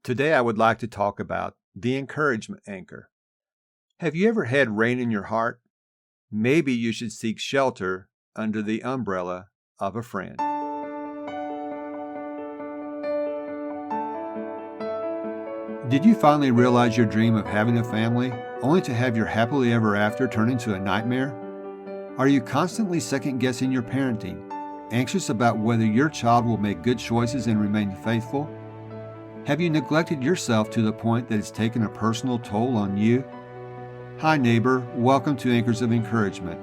Today I would like to talk about the encouragement anchor. Have you ever had rain in your heart? Maybe you should seek shelter under the umbrella of a friend. Did you finally realize your dream of having a family, only to have your happily ever after turn into a nightmare? Are you constantly second-guessing your parenting, anxious about whether your child will make good choices and remain faithful? Have you neglected yourself to the point that it's taken a personal toll on you? Hi neighbor, welcome to Anchors of Encouragement.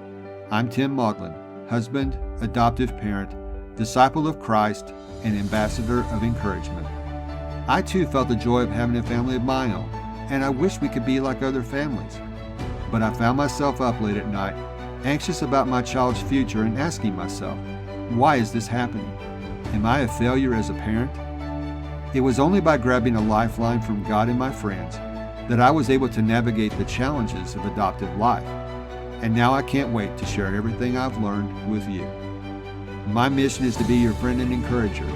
I'm Tim Maudlin, husband, adoptive parent, disciple of Christ, and ambassador of encouragement. I too felt the joy of having a family of my own, and I wish we could be like other families. But I found myself up late at night, anxious about my child's future and asking myself, why is this happening? Am I a failure as a parent? It was only by grabbing a lifeline from God and my friends that I was able to navigate the challenges of adoptive life. And now I can't wait to share everything I've learned with you. My mission is to be your friend and encourager,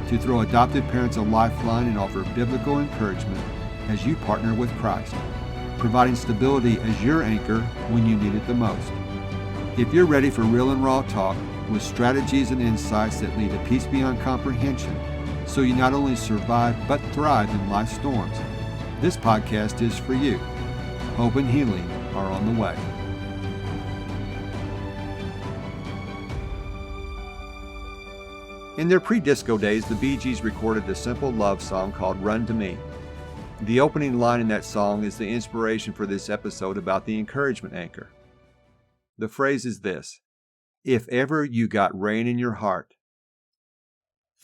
to throw adoptive parents a lifeline and offer biblical encouragement as you partner with Christ, providing stability as your anchor when you need it the most. If you're ready for real and raw talk with strategies and insights that lead to peace beyond comprehension, so you not only survive but thrive in life's storms, this podcast is for you. Hope and healing are on the way. In their pre-disco days, the Bee Gees recorded a simple love song called Run to Me. The opening line in that song is the inspiration for this episode about the encouragement anchor. The phrase is this: if ever you got rain in your heart.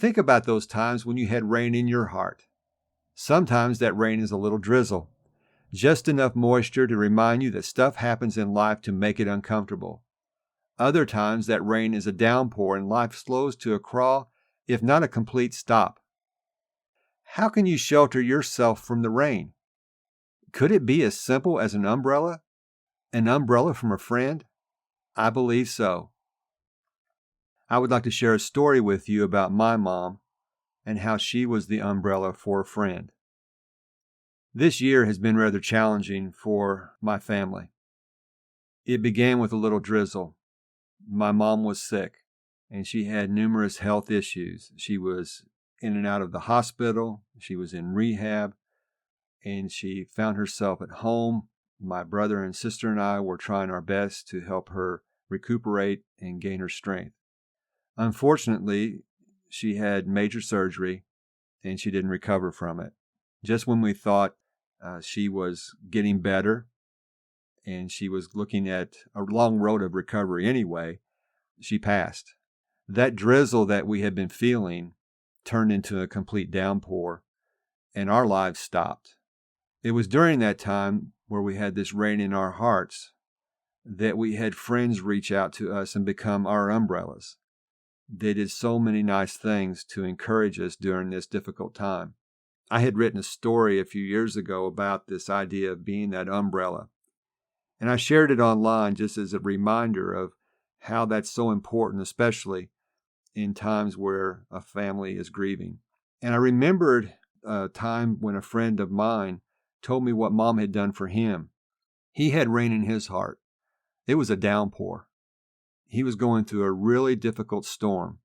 Think about those times when you had rain in your heart. Sometimes that rain is a little drizzle, just enough moisture to remind you that stuff happens in life to make it uncomfortable. Other times that rain is a downpour and life slows to a crawl, if not a complete stop. How can you shelter yourself from the rain? Could it be as simple as an umbrella? An umbrella from a friend? I believe so. I would like to share a story with you about my mom and how she was the umbrella for a friend. This year has been rather challenging for my family. It began with a little drizzle. My mom was sick, and she had numerous health issues. She was in and out of the hospital. She was in rehab, and she found herself at home. My brother and sister and I were trying our best to help her recuperate and gain her strength. Unfortunately, she had major surgery, and she didn't recover from it. Just when we thought she was getting better, and she was looking at a long road of recovery anyway, she passed. That drizzle that we had been feeling turned into a complete downpour, and our lives stopped. It was during that time where we had this rain in our hearts that we had friends reach out to us and become our umbrellas. They did so many nice things to encourage us during this difficult time. I had written a story a few years ago about this idea of being that umbrella, and I shared it online just as a reminder of how that's so important, especially in times where a family is grieving. And I remembered a time when a friend of mine told me what Mom had done for him. He had rain in his heart. It was a downpour. He was going through a really difficult storm.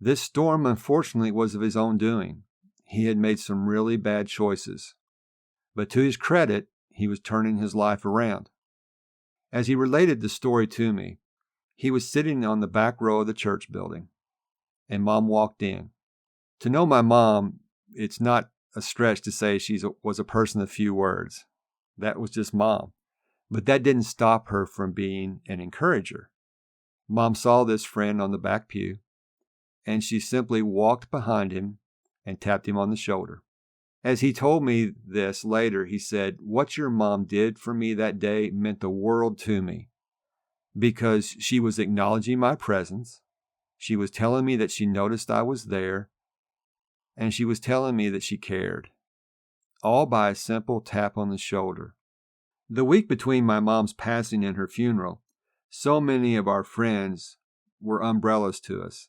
This storm, unfortunately, was of his own doing. He had made some really bad choices. But to his credit, he was turning his life around. As he related the story to me, he was sitting on the back row of the church building, and Mom walked in. To know my mom, it's not a stretch to say she was a person of few words. That was just Mom. But that didn't stop her from being an encourager. Mom saw this friend on the back pew, and she simply walked behind him and tapped him on the shoulder. As he told me this later, he said, "What your mom did for me that day meant the world to me, because she was acknowledging my presence, she was telling me that she noticed I was there, and she was telling me that she cared, all by a simple tap on the shoulder." The week between my mom's passing and her funeral, so many of our friends were umbrellas to us.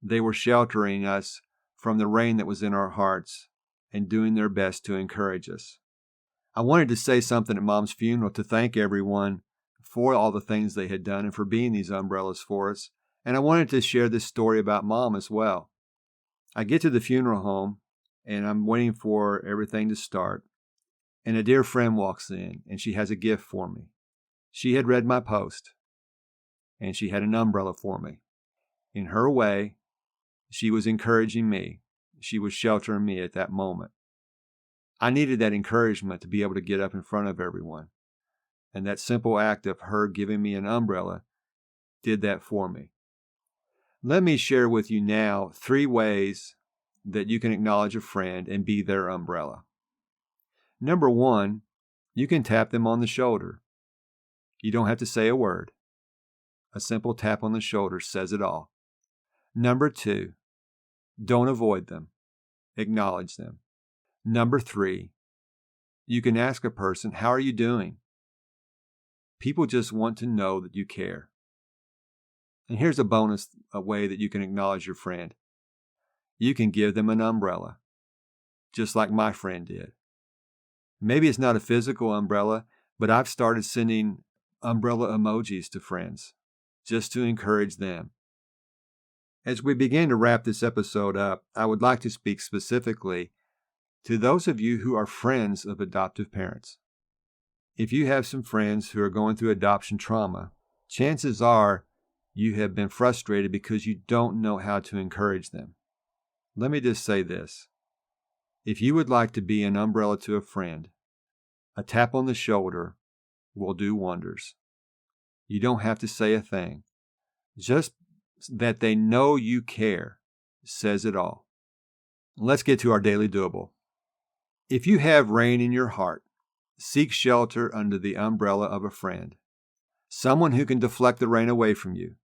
They were sheltering us from the rain that was in our hearts and doing their best to encourage us. I wanted to say something at Mom's funeral to thank everyone for all the things they had done and for being these umbrellas for us. And I wanted to share this story about Mom as well. I get to the funeral home and I'm waiting for everything to start. And a dear friend walks in and she has a gift for me. She had read my post and she had an umbrella for me. In her way, she was encouraging me. She was sheltering me at that moment. I needed that encouragement to be able to get up in front of everyone. And that simple act of her giving me an umbrella did that for me. Let me share with you now 3 ways that you can acknowledge a friend and be their umbrella. Number 1, you can tap them on the shoulder. You don't have to say a word. A simple tap on the shoulder says it all. Number 2, don't avoid them. Acknowledge them. Number 3, you can ask a person, how are you doing? People just want to know that you care. And here's a bonus way that you can acknowledge your friend. You can give them an umbrella, just like my friend did. Maybe it's not a physical umbrella, but I've started sending umbrella emojis to friends just to encourage them. As we begin to wrap this episode up, I would like to speak specifically to those of you who are friends of adoptive parents. If you have some friends who are going through adoption trauma, chances are you have been frustrated because you don't know how to encourage them. Let me just say this. If you would like to be an umbrella to a friend, a tap on the shoulder will do wonders. You don't have to say a thing. Just that they know you care says it all. Let's get to our daily doable. If you have rain in your heart, seek shelter under the umbrella of a friend, someone who can deflect the rain away from you,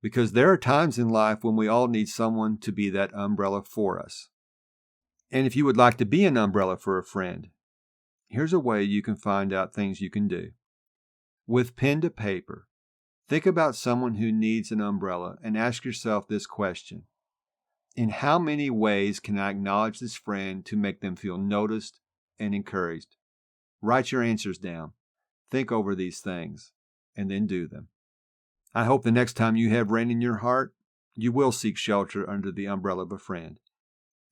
because there are times in life when we all need someone to be that umbrella for us. And if you would like to be an umbrella for a friend, here's a way you can find out things you can do. With pen to paper, think about someone who needs an umbrella and ask yourself this question. In how many ways can I acknowledge this friend to make them feel noticed and encouraged? Write your answers down. Think over these things, and then do them. I hope the next time you have rain in your heart, you will seek shelter under the umbrella of a friend.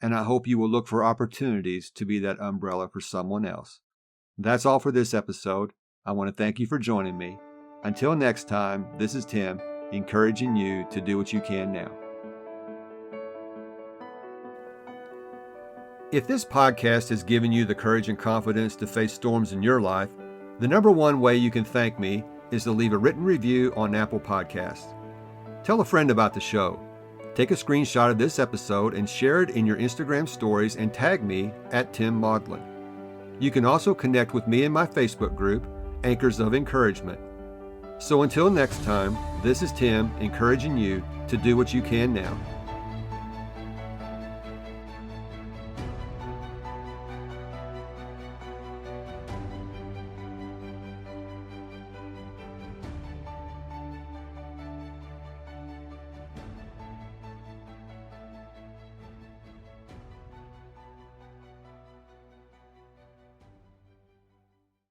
And I hope you will look for opportunities to be that umbrella for someone else. That's all for this episode. I want to thank you for joining me. Until next time, this is Tim, encouraging you to do what you can now. If this podcast has given you the courage and confidence to face storms in your life, the number 1 way you can thank me is to leave a written review on Apple Podcasts. Tell a friend about the show. Take a screenshot of this episode and share it in your Instagram stories and tag me at Tim Maudlin. You can also connect with me in my Facebook group, Anchors of Encouragement. So until next time, this is Tim encouraging you to do what you can now.